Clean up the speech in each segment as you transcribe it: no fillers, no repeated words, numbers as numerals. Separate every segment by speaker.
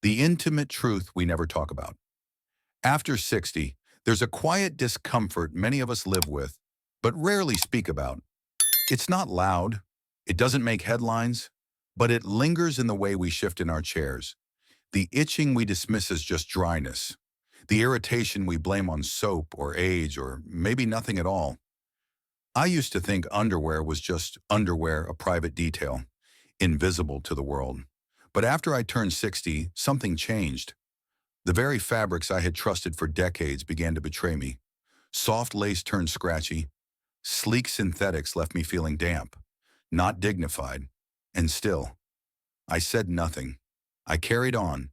Speaker 1: The intimate truth we never talk about. After 60, there's a quiet discomfort many of us live with, but rarely speak about. It's not loud, it doesn't make headlines, but it lingers in the way we shift in our chairs. The itching we dismiss as just dryness. The irritation we blame on soap or age or maybe nothing at all. I used to think underwear was just underwear, a private detail, invisible to the world. But after I turned 60, something changed. The very fabrics I had trusted for decades began to betray me. Soft lace turned scratchy. Sleek synthetics left me feeling damp, not dignified. And still, I said nothing. I carried on,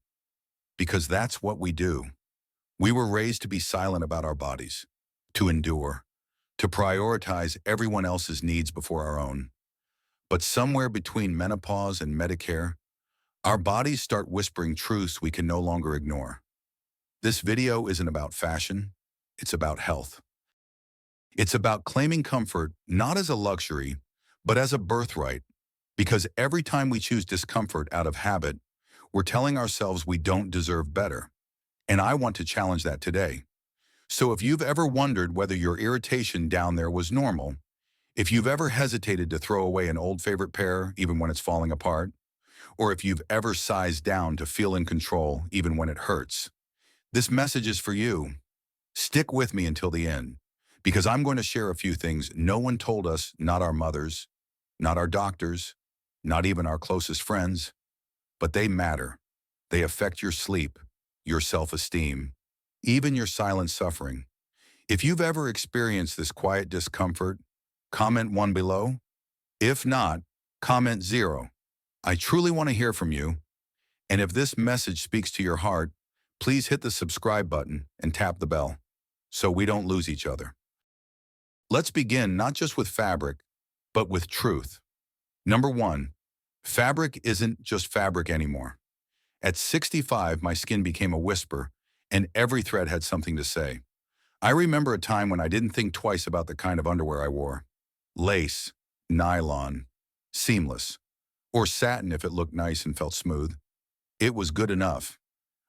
Speaker 1: because that's what we do. We were raised to be silent about our bodies, to endure, to prioritize everyone else's needs before our own. But somewhere between menopause and Medicare, our bodies start whispering truths we can no longer ignore. This video isn't about fashion, it's about health. It's about claiming comfort not as a luxury, but as a birthright, because every time we choose discomfort out of habit, we're telling ourselves we don't deserve better. And I want to challenge that today. So if you've ever wondered whether your irritation down there was normal, if you've ever hesitated to throw away an old favorite pair even when it's falling apart, or if you've ever sized down to feel in control even when it hurts, this message is for you. Stick with me until the end, because I'm going to share a few things no one told us, not our mothers, not our doctors, not even our closest friends, but they matter. They affect your sleep, your self-esteem, even your silent suffering. If you've ever experienced this quiet discomfort, comment 1 below. If not, comment 0. I truly want to hear from you. And if this message speaks to your heart, please hit the subscribe button and tap the bell so we don't lose each other. Let's begin not just with fabric, but with truth. Number 1, fabric isn't just fabric anymore. At 65, my skin became a whisper, and every thread had something to say. I remember a time when I didn't think twice about the kind of underwear I wore. Lace, nylon, seamless, or satin if it looked nice and felt smooth. It was good enough.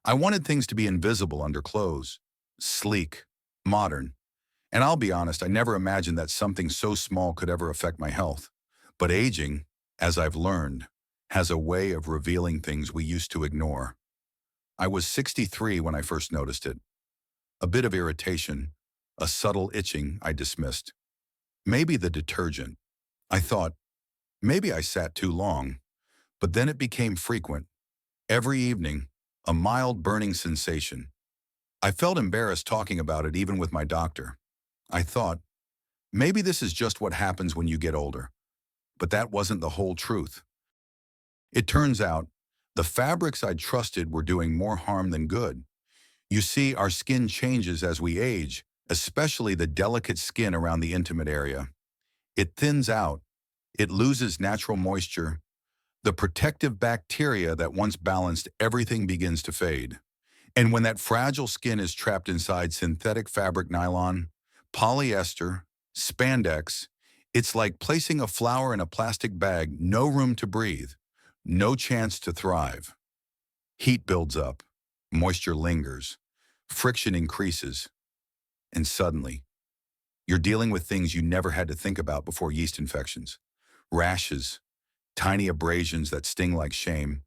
Speaker 1: I wanted things to be invisible under clothes, sleek, modern. And I'll be honest, I never imagined that something so small could ever affect my health. But aging, as I've learned, has a way of revealing things we used to ignore. I was 63 when I first noticed it. A bit of irritation, a subtle itching I dismissed. Maybe the detergent. I thought, maybe I sat too long. But then it became frequent. Every evening, a mild burning sensation. I felt embarrassed talking about it even with my doctor. I thought, maybe this is just what happens when you get older. But that wasn't the whole truth. It turns out, the fabrics I'd trusted were doing more harm than good. You see, our skin changes as we age, especially the delicate skin around the intimate area. It thins out. It loses natural moisture. The protective bacteria that once balanced everything begins to fade. And when that fragile skin is trapped inside synthetic fabric, nylon, polyester, spandex, it's like placing a flower in a plastic bag, no room to breathe, no chance to thrive. Heat builds up, moisture lingers, friction increases, and suddenly, you're dealing with things you never had to think about before: yeast infections, rashes, tiny abrasions that sting like shame.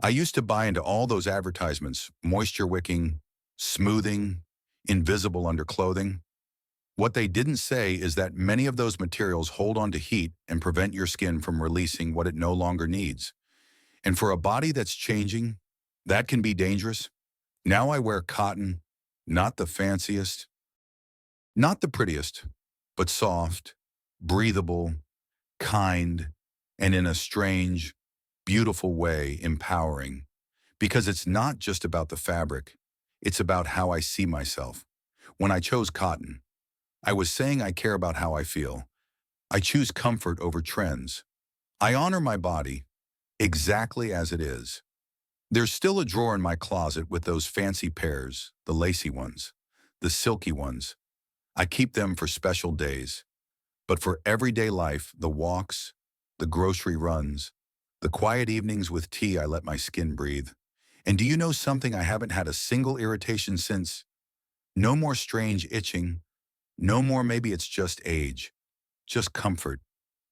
Speaker 1: I used to buy into all those advertisements: moisture wicking, smoothing, invisible under clothing. What they didn't say is that many of those materials hold on to heat and prevent your skin from releasing what it no longer needs. And for a body that's changing, that can be dangerous. Now I wear cotton, not the fanciest, not the prettiest, but soft, breathable, kind, and in a strange, beautiful way, empowering. Because it's not just about the fabric, it's about how I see myself. When I chose cotton, I was saying I care about how I feel. I choose comfort over trends. I honor my body exactly as it is. There's still a drawer in my closet with those fancy pairs, the lacy ones, the silky ones. I keep them for special days. But for everyday life, the walks, the grocery runs, the quiet evenings with tea, I let my skin breathe. And do you know something? I haven't had a single irritation since. No more strange itching. No more maybe it's just age. Just comfort,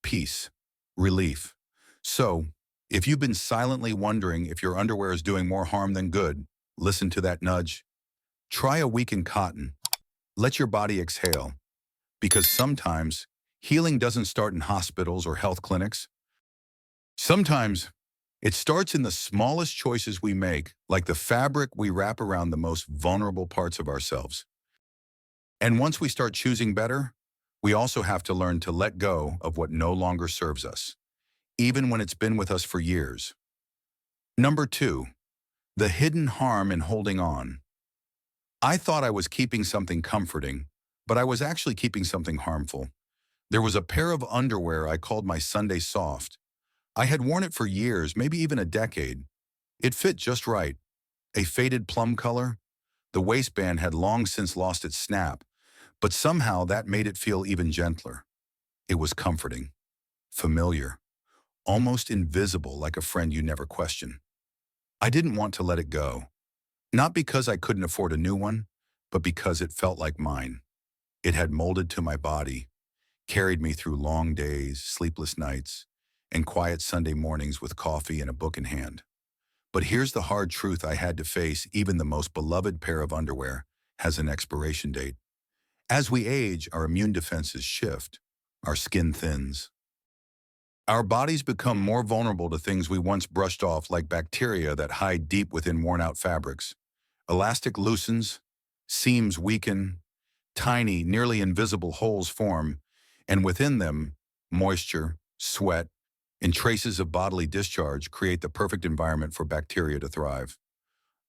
Speaker 1: peace, relief. So, if you've been silently wondering if your underwear is doing more harm than good, listen to that nudge. Try a week in cotton. Let your body exhale. Because sometimes healing doesn't start in hospitals or health clinics. Sometimes it starts in the smallest choices we make, like the fabric we wrap around the most vulnerable parts of ourselves. And once we start choosing better, we also have to learn to let go of what no longer serves us, even when it's been with us for years. Number two, the hidden harm in holding on. I thought I was keeping something comforting, but I was actually keeping something harmful. There was a pair of underwear I called my Sunday Soft. I had worn it for years, maybe even a decade. It fit just right. A faded plum color. The waistband had long since lost its snap, but somehow that made it feel even gentler. It was comforting, familiar, almost invisible, like a friend you never question. I didn't want to let it go. Not because I couldn't afford a new one, but because it felt like mine. It had molded to my body, carried me through long days, sleepless nights, and quiet Sunday mornings with coffee and a book in hand. But here's the hard truth I had to face: even the most beloved pair of underwear has an expiration date. As we age, our immune defenses shift, our skin thins. Our bodies become more vulnerable to things we once brushed off, like bacteria that hide deep within worn-out fabrics. Elastic loosens, seams weaken, tiny, nearly invisible holes form, and within them, moisture, sweat, and traces of bodily discharge create the perfect environment for bacteria to thrive.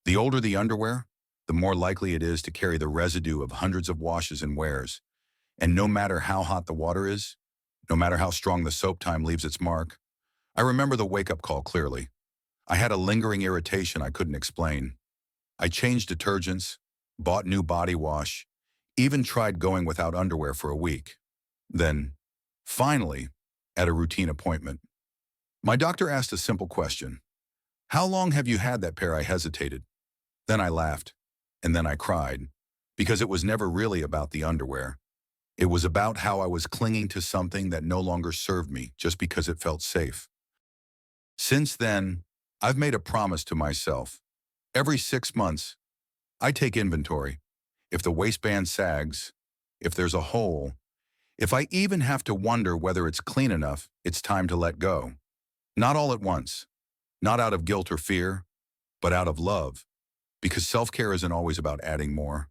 Speaker 1: The older the underwear, the more likely it is to carry the residue of hundreds of washes and wears. And no matter how hot the water is, no matter how strong the soap time leaves its mark, I remember the wake-up call clearly. I had a lingering irritation I couldn't explain. I changed detergents, bought new body wash, even tried going without underwear for a week. Then, finally, at a routine appointment, my doctor asked a simple question. "How long have you had that pair?" I hesitated. Then I laughed, and then I cried, because it was never really about the underwear. It was about how I was clinging to something that no longer served me just because it felt safe. Since then, I've made a promise to myself. Every 6 months, I take inventory. If the waistband sags, if there's a hole, if I even have to wonder whether it's clean enough, it's time to let go. Not all at once, not out of guilt or fear, but out of love. Because self-care isn't always about adding more.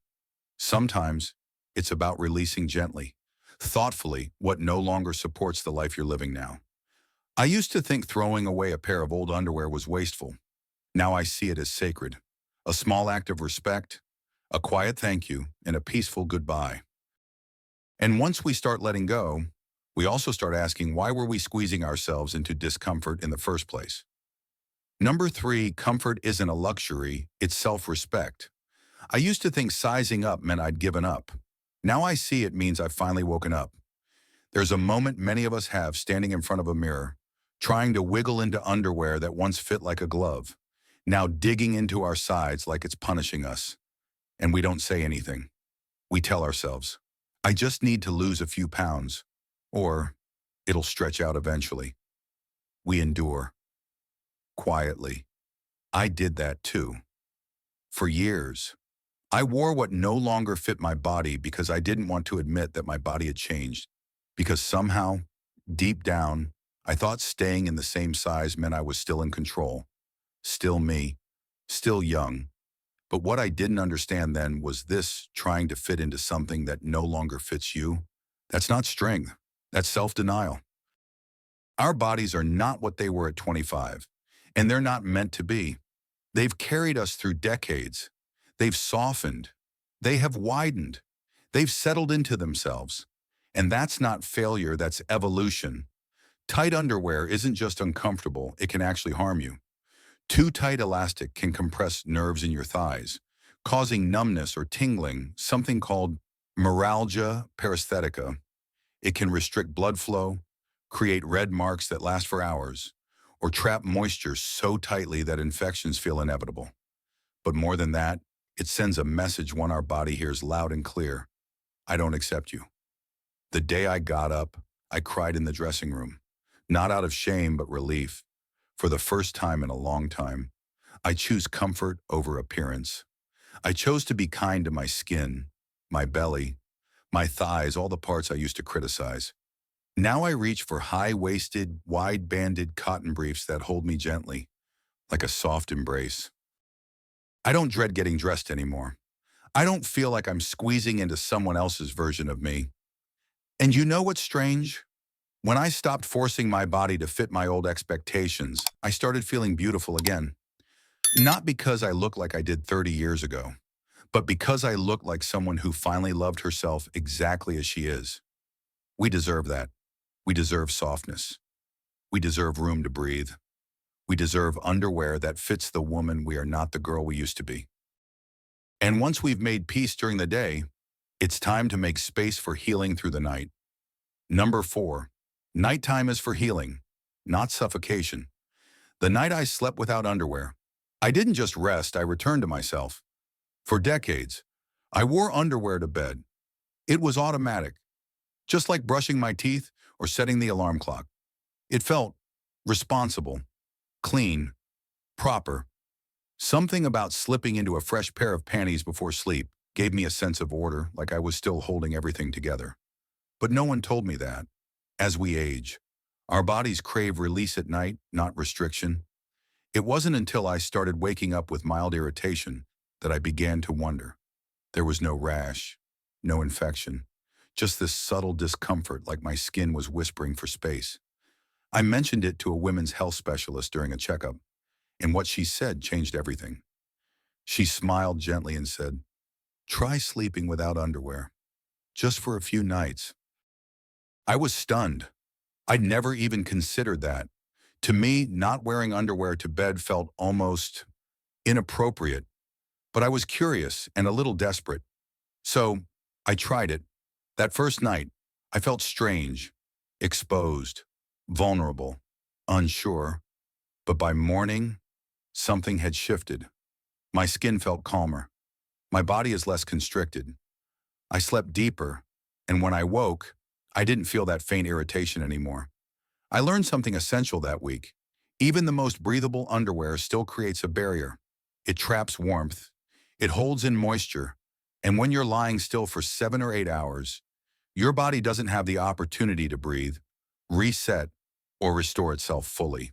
Speaker 1: Sometimes it's about releasing gently, thoughtfully, what no longer supports the life you're living now. I used to think throwing away a pair of old underwear was wasteful. Now I see it as sacred. A small act of respect, a quiet thank you, and a peaceful goodbye. And once we start letting go, we also start asking, why were we squeezing ourselves into discomfort in the first place? Number three, comfort isn't a luxury, it's self-respect. I used to think sizing up meant I'd given up. Now I see it means I've finally woken up. There's a moment many of us have standing in front of a mirror, trying to wiggle into underwear that once fit like a glove, now digging into our sides like it's punishing us. And we don't say anything. We tell ourselves, I just need to lose a few pounds, or it'll stretch out eventually. We endure. Quietly. I did that too. For years, I wore what no longer fit my body because I didn't want to admit that my body had changed. Because somehow, deep down, I thought staying in the same size meant I was still in control. Still me. Still young. But what I didn't understand then was this: trying to fit into something that no longer fits you. That's not strength. That's self-denial. Our bodies are not what they were at 25, and they're not meant to be. They've carried us through decades. They've softened. They have widened. They've settled into themselves. And that's not failure, that's evolution. Tight underwear isn't just uncomfortable, it can actually harm you. Too tight elastic can compress nerves in your thighs, causing numbness or tingling, something called neuralgia paresthetica. It can restrict blood flow, create red marks that last for hours, or trap moisture so tightly that infections feel inevitable. But more than that, it sends a message one our body hears loud and clear. I don't accept you. The day I got up, I cried in the dressing room. Not out of shame, but relief. For the first time in a long time, I choose comfort over appearance. I chose to be kind to my skin, my belly, my thighs, all the parts I used to criticize. Now I reach for high-waisted, wide-banded cotton briefs that hold me gently, like a soft embrace. I don't dread getting dressed anymore. I don't feel like I'm squeezing into someone else's version of me. And you know what's strange? When I stopped forcing my body to fit my old expectations, I started feeling beautiful again. Not because I look like I did 30 years ago, but because I look like someone who finally loved herself exactly as she is. We deserve that. We deserve softness. We deserve room to breathe. We deserve underwear that fits the woman we are, not the girl we used to be. And once we've made peace during the day, it's time to make space for healing through the night. Number 4, nighttime is for healing, not suffocation. The night I slept without underwear, I didn't just rest, I returned to myself. For decades, I wore underwear to bed. It was automatic, just like brushing my teeth or setting the alarm clock. It felt responsible, clean, proper. Something about slipping into a fresh pair of panties before sleep gave me a sense of order, like I was still holding everything together. But no one told me that. As we age, our bodies crave release at night, not restriction. It wasn't until I started waking up with mild irritation that I began to wonder. There was no rash, no infection, just this subtle discomfort like my skin was whispering for space. I mentioned it to a women's health specialist during a checkup, and what she said changed everything. She smiled gently and said, "Try sleeping without underwear, just for a few nights." I was stunned. I'd never even considered that. To me, not wearing underwear to bed felt almost inappropriate, but I was curious and a little desperate. So I tried it. That first night, I felt strange, exposed, vulnerable, unsure. But by morning, something had shifted. My skin felt calmer. My body is less constricted. I slept deeper, and when I woke, I didn't feel that faint irritation anymore. I learned something essential that week. Even the most breathable underwear still creates a barrier. It traps warmth. It holds in moisture. And when you're lying still for 7 or 8 hours, your body doesn't have the opportunity to breathe, reset, or restore itself fully.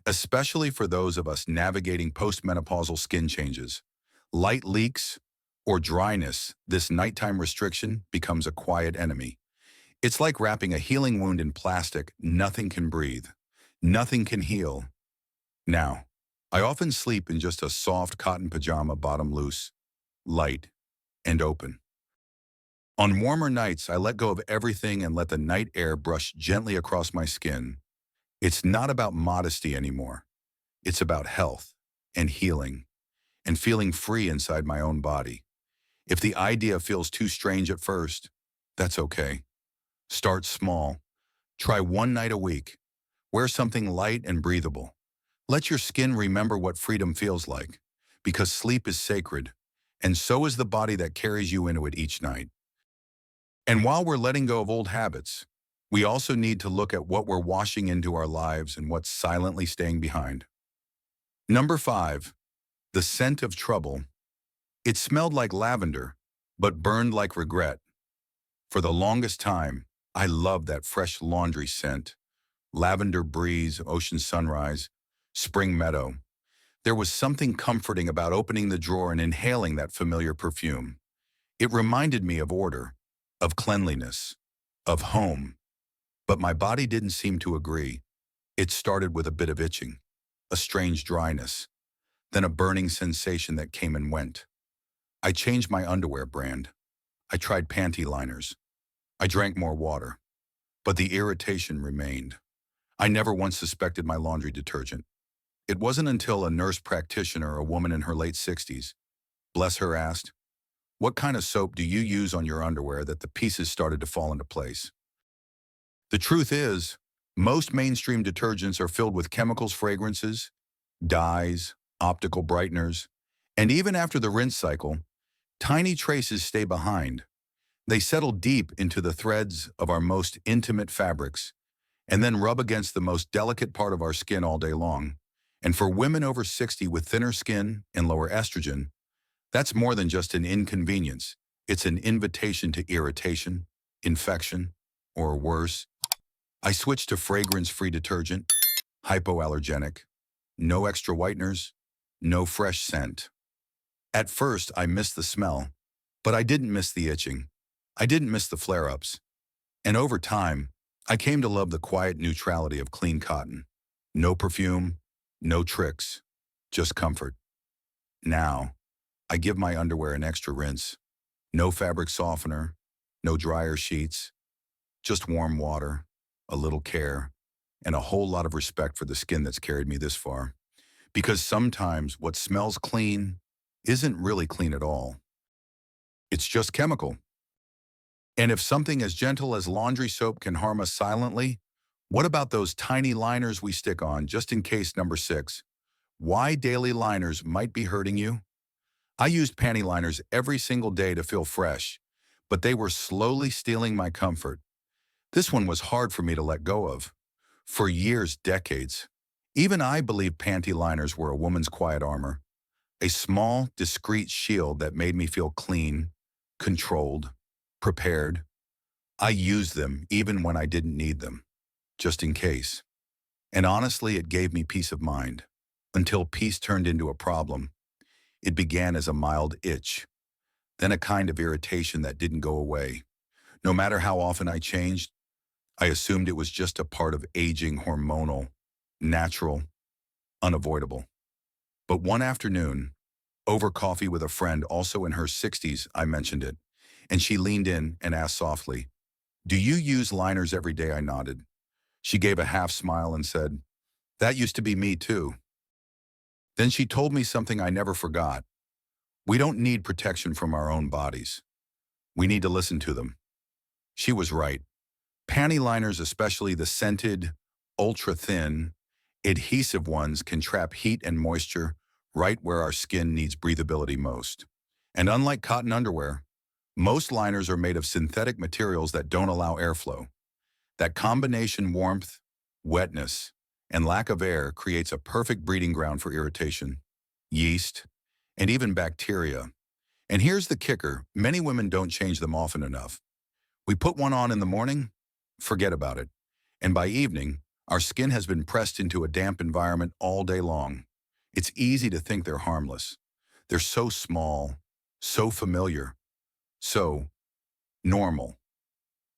Speaker 1: Especially for those of us navigating postmenopausal skin changes. Light leaks or dryness, this nighttime restriction becomes a quiet enemy. It's like wrapping a healing wound in plastic. Nothing can breathe. Nothing can heal. Now, I often sleep in just a soft cotton pajama, bottom loose, light, and open. On warmer nights, I let go of everything and let the night air brush gently across my skin. It's not about modesty anymore. It's about health and healing and feeling free inside my own body. If the idea feels too strange at first, that's okay. Start small. Try one night a week. Wear something light and breathable. Let your skin remember what freedom feels like, because sleep is sacred, and so is the body that carries you into it each night. And while we're letting go of old habits, we also need to look at what we're washing into our lives and what's silently staying behind. Number 5, the scent of trouble. It smelled like lavender, but burned like regret. For the longest time, I loved that fresh laundry scent. Lavender breeze, ocean sunrise, spring meadow. There was something comforting about opening the drawer and inhaling that familiar perfume. It reminded me of order, of cleanliness, of home. But my body didn't seem to agree. It started with a bit of itching, a strange dryness, then a burning sensation that came and went. I changed my underwear brand. I tried panty liners. I drank more water. But the irritation remained. I never once suspected my laundry detergent. It wasn't until a nurse practitioner, a woman in her late 60s, bless her, asked, "What kind of soap do you use on your underwear?" that the pieces started to fall into place. The truth is, most mainstream detergents are filled with chemicals, fragrances, dyes, optical brighteners, And even after the rinse cycle, tiny traces stay behind. They settle deep into the threads of our most intimate fabrics and then rub against the most delicate part of our skin all day long. And for women over 60 with thinner skin and lower estrogen, that's more than just an inconvenience. It's an invitation to irritation, infection, or worse. I switched to fragrance-free detergent, hypoallergenic, no extra whiteners, no fresh scent. At first, I missed the smell, but I didn't miss the itching. I didn't miss the flare-ups. And over time, I came to love the quiet neutrality of clean cotton. No perfume, no tricks, just comfort. Now, I give my underwear an extra rinse. No fabric softener, no dryer sheets, just warm water, a little care, and a whole lot of respect for the skin that's carried me this far. Because sometimes what smells clean isn't really clean at all. It's just chemical. And if something as gentle as laundry soap can harm us silently, what about those tiny liners we stick on just in case? Number 6, why daily liners might be hurting you? I used panty liners every single day to feel fresh, but they were slowly stealing my comfort. This one was hard for me to let go of. For years, decades. Even I believed panty liners were a woman's quiet armor, a small, discreet shield that made me feel clean, controlled, prepared. I used them even when I didn't need them, just in case. And honestly, it gave me peace of mind. Until peace turned into a problem. It began as a mild itch, then a kind of irritation that didn't go away. No matter how often I changed, I assumed it was just a part of aging, hormonal, natural, unavoidable. But one afternoon, over coffee with a friend also in her 60s, I mentioned it, and she leaned in and asked softly, "Do you use liners every day?" I nodded. She gave a half smile and said, "That used to be me too." Then she told me something I never forgot. We don't need protection from our own bodies. We need to listen to them. She was right. Panty liners, especially the scented, ultra-thin, adhesive ones, can trap heat and moisture right where our skin needs breathability most. And unlike cotton underwear, most liners are made of synthetic materials that don't allow airflow. That combination warmth, wetness, and lack of air creates a perfect breeding ground for irritation, yeast, and even bacteria. And here's the kicker, many women don't change them often enough. We put one on in the morning, forget about it. And by evening, our skin has been pressed into a damp environment all day long. It's easy to think they're harmless. They're so small, so familiar, so normal.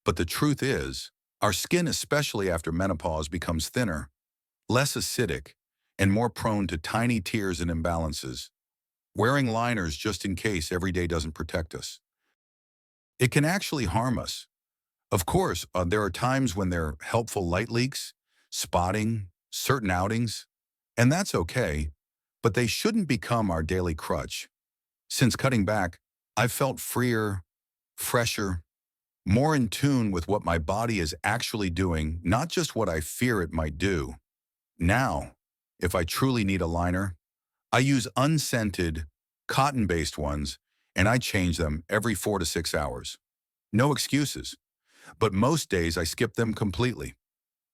Speaker 1: But the truth is, our skin, especially after menopause, becomes thinner, less acidic, and more prone to tiny tears and imbalances. Wearing liners just in case every day doesn't protect us. It can actually harm us. Of course, there are times when they're helpful light leaks, spotting, certain outings, and that's okay, but they shouldn't become our daily crutch. Since cutting back, I've felt freer, fresher, more in tune with what my body is actually doing, not just what I fear it might do. Now, if I truly need a liner, I use unscented, cotton-based ones, and I change them every 4 to 6 hours. No excuses. But most days I skip them completely.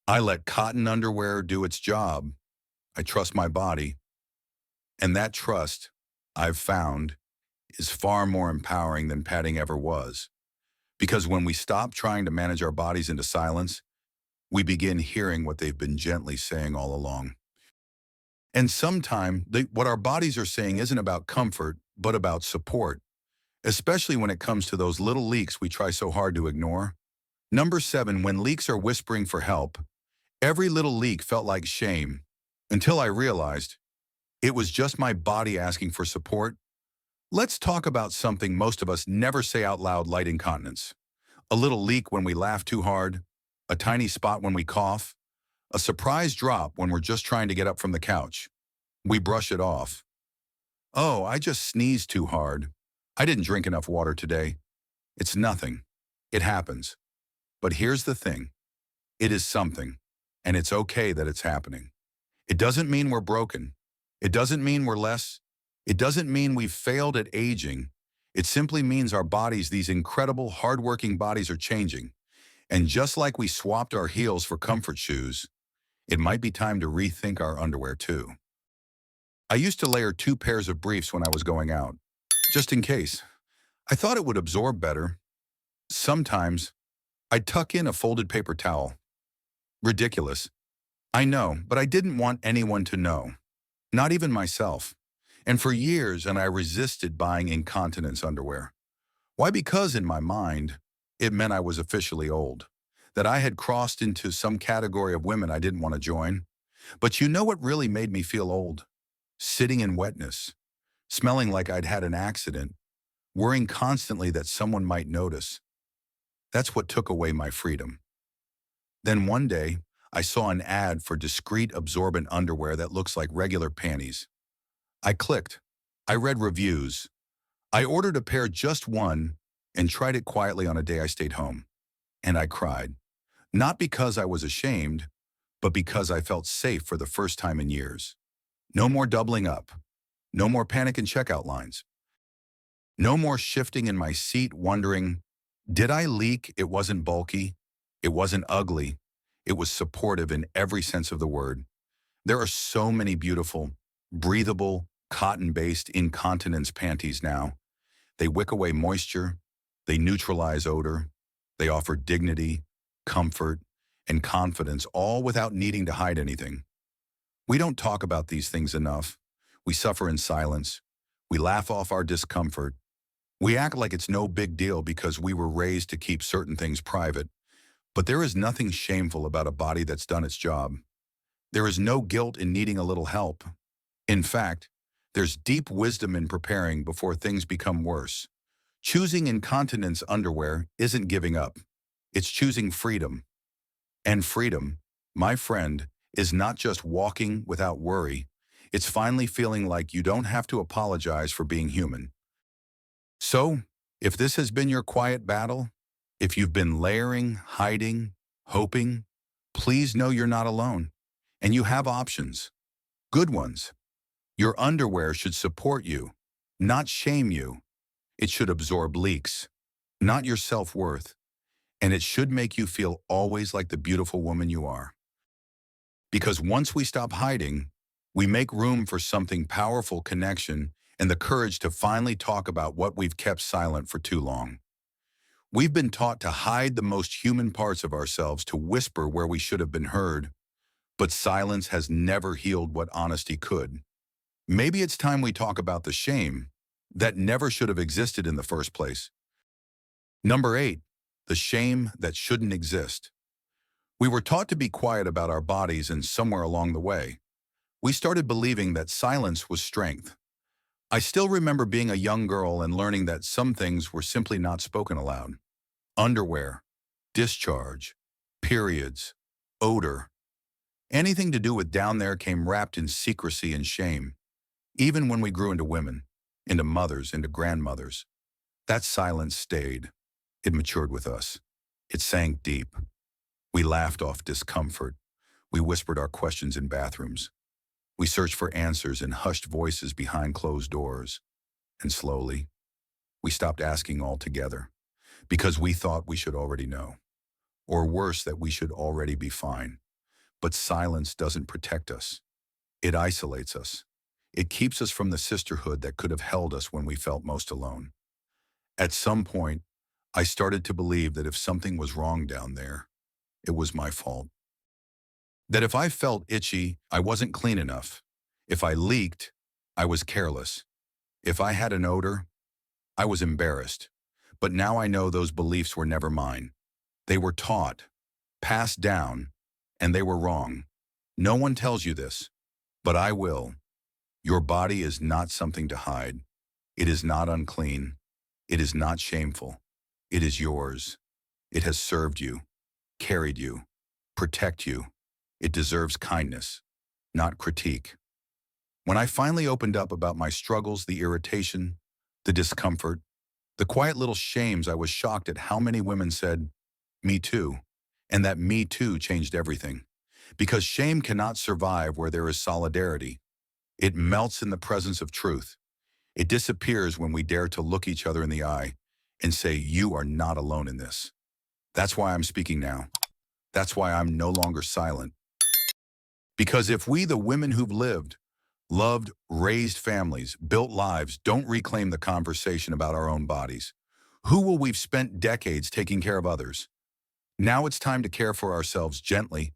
Speaker 1: I let cotton underwear do its job. I trust my body. And that trust, I've found, is far more empowering than padding ever was. Because when we stop trying to manage our bodies into silence, we begin hearing what they've been gently saying all along. And sometimes what our bodies are saying isn't about comfort, but about support, especially when it comes to those little leaks we try so hard to ignore. Number 7, when leaks are whispering for help, every little leak felt like shame, until I realized it was just my body asking for support. Let's talk about something most of us never say out loud: light incontinence. A little leak when we laugh too hard, a tiny spot when we cough, a surprise drop when we're just trying to get up from the couch. We brush it off. "Oh, I just sneezed too hard. I didn't drink enough water today." It's nothing. It happens. But here's the thing. It is something, and it's okay that it's happening. It doesn't mean we're broken. It doesn't mean we're less. It doesn't mean we've failed at aging. It simply means our bodies, these incredible, hardworking bodies, are changing. And just like we swapped our heels for comfort shoes, it might be time to rethink our underwear too. I used to layer 2 pairs of briefs when I was going out, just in case. I thought it would absorb better. Sometimes, I'd tuck in a folded paper towel. Ridiculous. I know, but I didn't want anyone to know. Not even myself. And for years, I resisted buying incontinence underwear. Why? Because in my mind, it meant I was officially old, that I had crossed into some category of women I didn't want to join. But you know what really made me feel old? Sitting in wetness, smelling like I'd had an accident, worrying constantly that someone might notice. That's what took away my freedom. Then one day, I saw an ad for discreet absorbent underwear that looks like regular panties. I clicked. I read reviews. I ordered a pair, just one, and tried it quietly on a day I stayed home. And I cried. Not because I was ashamed, but because I felt safe for the first time in years. No more doubling up. No more panic in checkout lines. No more shifting in my seat wondering, did I leak? It wasn't bulky. It wasn't ugly. It was supportive in every sense of the word. There are so many beautiful, breathable, cotton-based incontinence panties now. They wick away moisture. They neutralize odor. They offer dignity, comfort, and confidence, all without needing to hide anything. We don't talk about these things enough. We suffer in silence. We laugh off our discomfort. We act like it's no big deal because we were raised to keep certain things private. But there is nothing shameful about a body that's done its job. There is no guilt in needing a little help. In fact, there's deep wisdom in preparing before things become worse. Choosing incontinence underwear isn't giving up. It's choosing freedom. And freedom, my friend, is not just walking without worry. It's finally feeling like you don't have to apologize for being human. So, if this has been your quiet battle, if you've been layering, hiding, hoping, please know you're not alone. And you have options. Good ones. Your underwear should support you, not shame you. It should absorb leaks, not your self-worth. And it should make you feel always like the beautiful woman you are. Because once we stop hiding, we make room for something powerful: connection and the courage to finally talk about what we've kept silent for too long. We've been taught to hide the most human parts of ourselves, to whisper where we should have been heard, but silence has never healed what honesty could. Maybe it's time we talk about the shame that never should have existed in the first place. Number 8, the shame that shouldn't exist. We were taught to be quiet about our bodies, and somewhere along the way, we started believing that silence was strength. I still remember being a young girl and learning that some things were simply not spoken aloud. Underwear, discharge, periods, odor. Anything to do with down there came wrapped in secrecy and shame. Even when we grew into women, into mothers, into grandmothers, that silence stayed. It matured with us. It sank deep. We laughed off discomfort. We whispered our questions in bathrooms. We searched for answers in hushed voices behind closed doors. And slowly, we stopped asking altogether, because we thought we should already know. Or worse, that we should already be fine. But silence doesn't protect us. It isolates us. It keeps us from the sisterhood that could have held us when we felt most alone. At some point, I started to believe that if something was wrong down there, it was my fault. That if I felt itchy, I wasn't clean enough. If I leaked, I was careless. If I had an odor, I was embarrassed. But now I know those beliefs were never mine. They were taught, passed down, and they were wrong. No one tells you this, but I will. Your body is not something to hide. It is not unclean. It is not shameful. It is yours. It has served you, carried you, protect you. It deserves kindness, not critique. When I finally opened up about my struggles, the irritation, the discomfort, the quiet little shames, I was shocked at how many women said, "Me too." And that "me too" changed everything. Because shame cannot survive where there is solidarity. It melts in the presence of truth. It disappears when we dare to look each other in the eye and say, you are not alone in this. That's why I'm speaking now. That's why I'm no longer silent. Because if we, the women who've lived, loved, raised families, built lives, don't reclaim the conversation about our own bodies, who will we've spent decades taking care of others? Now it's time to care for ourselves gently,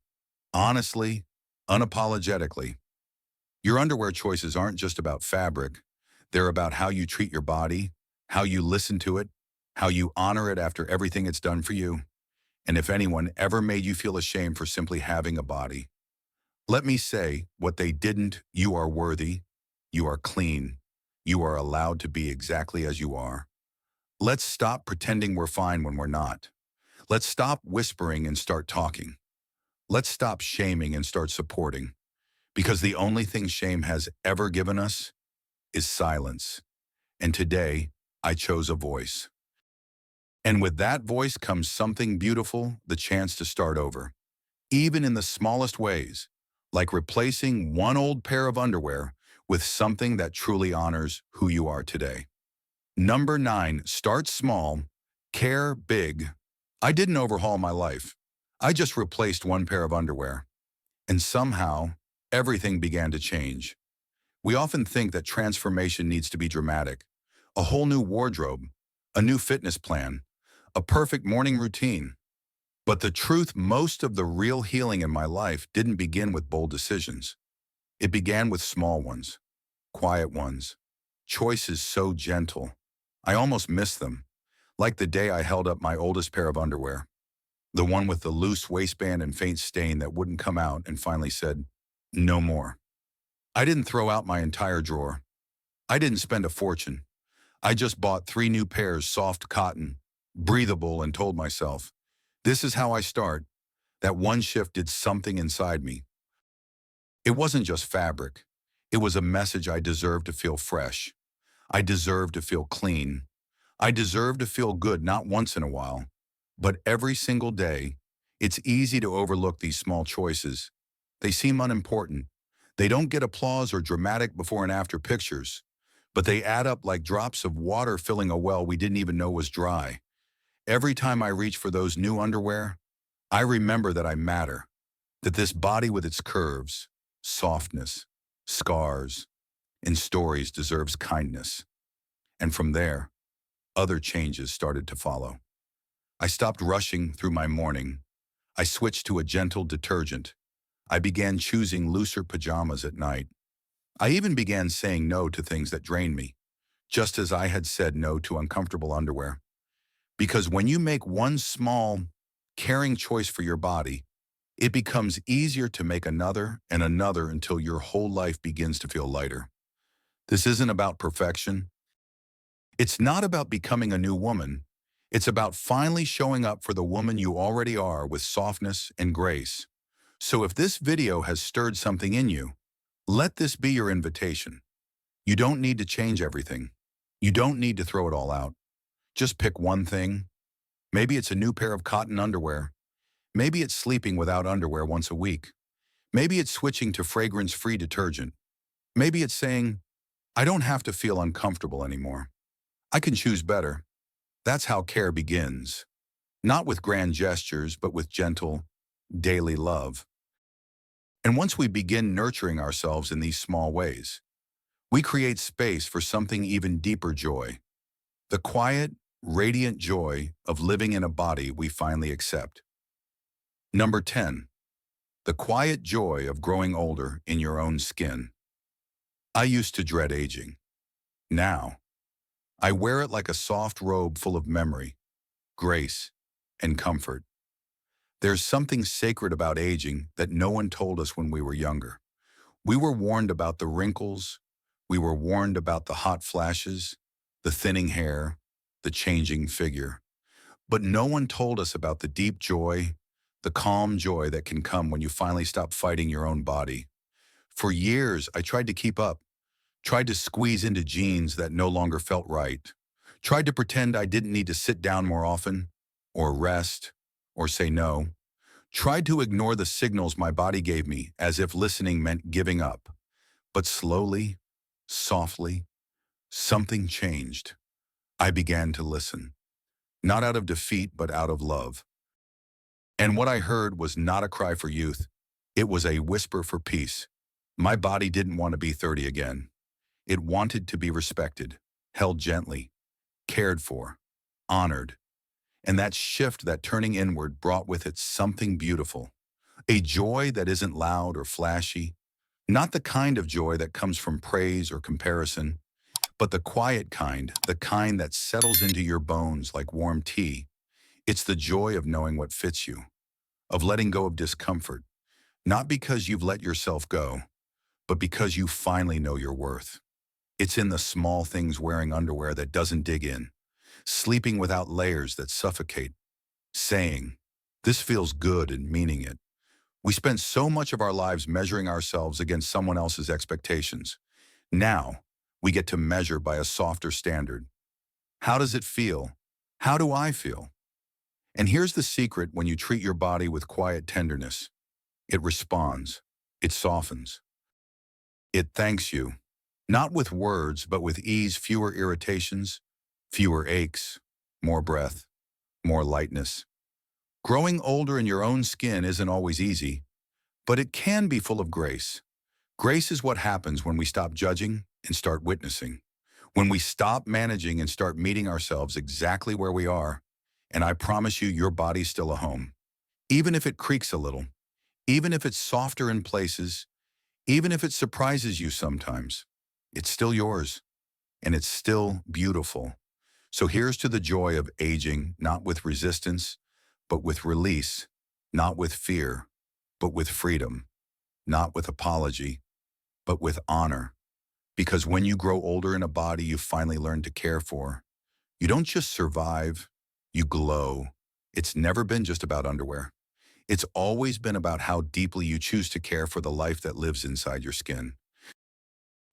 Speaker 1: honestly, unapologetically. Your underwear choices aren't just about fabric. They're about how you treat your body, how you listen to it, how you honor it after everything it's done for you. And if anyone ever made you feel ashamed for simply having a body, let me say what they didn't: you are worthy, you are clean, you are allowed to be exactly as you are. Let's stop pretending we're fine when we're not. Let's stop whispering and start talking. Let's stop shaming and start supporting. Because the only thing shame has ever given us is silence. And today, I chose a voice. And with that voice comes something beautiful: the chance to start over. Even in the smallest ways, like replacing one old pair of underwear with something that truly honors who you are today. Number 9, start small, care big. I didn't overhaul my life. I just replaced one pair of underwear. And somehow, everything began to change. We often think that transformation needs to be dramatic: a whole new wardrobe, a new fitness plan, a perfect morning routine. But the truth, most of the real healing in my life didn't begin with bold decisions. It began with small ones, quiet ones, choices so gentle. I almost missed them, like the day I held up my oldest pair of underwear, the one with the loose waistband and faint stain that wouldn't come out, and finally said, no more. I didn't throw out my entire drawer. I didn't spend a fortune. I just bought 3 new pairs, soft cotton, breathable, and told myself, this is how I start. That one shift did something inside me. It wasn't just fabric. It was a message: I deserve to feel fresh. I deserve to feel clean. I deserve to feel good, not once in a while, but every single day. It's easy to overlook these small choices. They seem unimportant. They don't get applause or dramatic before and after pictures, but they add up like drops of water filling a well we didn't even know was dry. Every time I reach for those new underwear, I remember that I matter, that this body with its curves, softness, scars, and stories deserves kindness. And from there, other changes started to follow. I stopped rushing through my morning. I switched to a gentle detergent. I began choosing looser pajamas at night. I even began saying no to things that drained me, just as I had said no to uncomfortable underwear. Because when you make one small, caring choice for your body, it becomes easier to make another and another until your whole life begins to feel lighter. This isn't about perfection. It's not about becoming a new woman. It's about finally showing up for the woman you already are with softness and grace. So if this video has stirred something in you, let this be your invitation. You don't need to change everything. You don't need to throw it all out. Just pick one thing. Maybe it's a new pair of cotton underwear. Maybe it's sleeping without underwear once a week. Maybe it's switching to fragrance-free detergent. Maybe it's saying, I don't have to feel uncomfortable anymore. I can choose better. That's how care begins. Not with grand gestures, but with gentle, daily love. And once we begin nurturing ourselves in these small ways, we create space for something even deeper: joy. The quiet, radiant joy of living in a body we finally accept. Number 10, the quiet joy of growing older in your own skin. I used to dread aging. Now, I wear it like a soft robe full of memory, grace, and comfort. There's something sacred about aging that no one told us when we were younger. We were warned about the wrinkles. We were warned about the hot flashes, the thinning hair, the changing figure. But no one told us about the deep joy, the calm joy that can come when you finally stop fighting your own body. For years, I tried to keep up, tried to squeeze into jeans that no longer felt right, tried to pretend I didn't need to sit down more often, or rest, or say no, tried to ignore the signals my body gave me as if listening meant giving up. But slowly, softly, Something changed. I began to listen, not out of defeat, but out of love. And what I heard was not a cry for youth. It was a whisper for peace. My body didn't want to be 30 again. It wanted to be respected, held gently, cared for, honored. And that shift, that turning inward, brought with it something beautiful. A joy that isn't loud or flashy, not the kind of joy that comes from praise or comparison, but the quiet kind, the kind that settles into your bones like warm tea. It's the joy of knowing what fits you, of letting go of discomfort, not because you've let yourself go, but because you finally know your worth. It's in the small things, wearing underwear that doesn't dig in, sleeping without layers that suffocate, saying, "This feels good," and meaning it. We spend so much of our lives measuring ourselves against someone else's expectations. Now, we get to measure by a softer standard. How does it feel? How do I feel? And here's the secret: when you treat your body with quiet tenderness, it responds, it softens, it thanks you. Not with words, but with ease, fewer irritations, fewer aches, more breath, more lightness. Growing older in your own skin isn't always easy, but it can be full of grace. Grace is what happens when we stop judging and start witnessing. When we stop managing and start meeting ourselves exactly where we are. And I promise you, your body's still a home. Even if it creaks a little, even if it's softer in places, even if it surprises you sometimes, it's still yours, and it's still beautiful. So here's to the joy of aging, not with resistance, but with release, not with fear, but with freedom, not with apology, but with honor. Because when you grow older in a body you finally learn to care for, you don't just survive, you glow. It's never been just about underwear. It's always been about how deeply you choose to care for the life that lives inside your skin.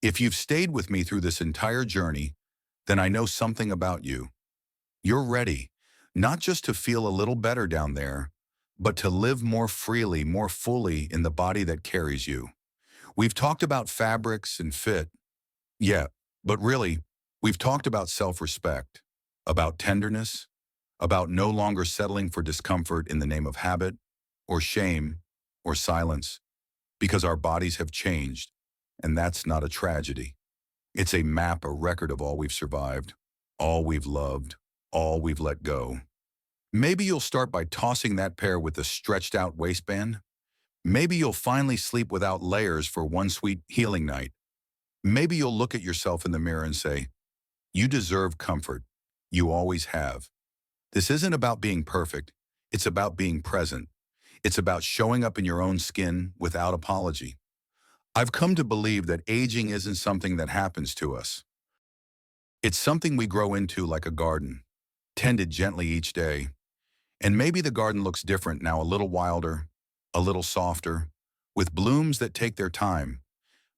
Speaker 1: If you've stayed with me through this entire journey, then I know something about you. You're ready, not just to feel a little better down there, but to live more freely, more fully in the body that carries you. We've talked about fabrics and fit, yeah, but really, we've talked about self-respect, about tenderness, about no longer settling for discomfort in the name of habit, or shame, or silence, because our bodies have changed, and that's not a tragedy. It's a map, a record of all we've survived, all we've loved, all we've let go. Maybe you'll start by tossing that pair with the stretched out waistband. Maybe you'll finally sleep without layers for one sweet healing night. Maybe you'll look at yourself in the mirror and say, "You deserve comfort. You always have." This isn't about being perfect. It's about being present. It's about showing up in your own skin without apology. I've come to believe that aging isn't something that happens to us. It's something we grow into, like a garden, tended gently each day. And maybe the garden looks different now, a little wilder, a little softer, with blooms that take their time.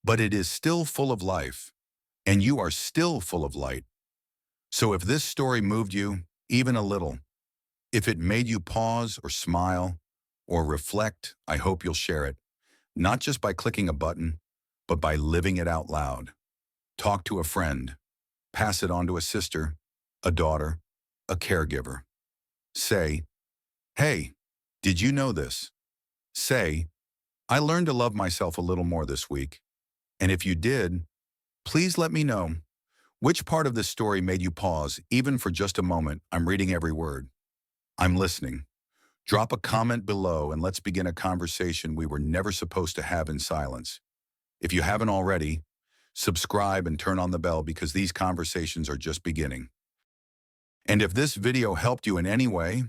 Speaker 1: But it is still full of life, and you are still full of light. So if this story moved you, even a little, if it made you pause or smile or reflect, I hope you'll share it, not just by clicking a button, but by living it out loud. Talk to a friend, pass it on to a sister, a daughter, a caregiver. Say, "Hey, did you know this?" Say, "I learned to love myself a little more this week." And if you did, please let me know. Which part of this story made you pause, even for just a moment? I'm reading every word. I'm listening. Drop a comment below and let's begin a conversation we were never supposed to have in silence. If you haven't already, subscribe and turn on the bell, because these conversations are just beginning. And if this video helped you in any way,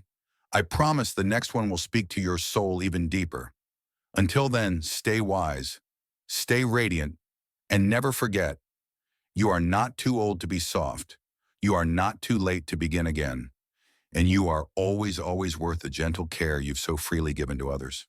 Speaker 1: I promise the next one will speak to your soul even deeper. Until then, stay wise, stay radiant, and never forget, you are not too old to be soft. You are not too late to begin again. And you are always, always worth the gentle care you've so freely given to others.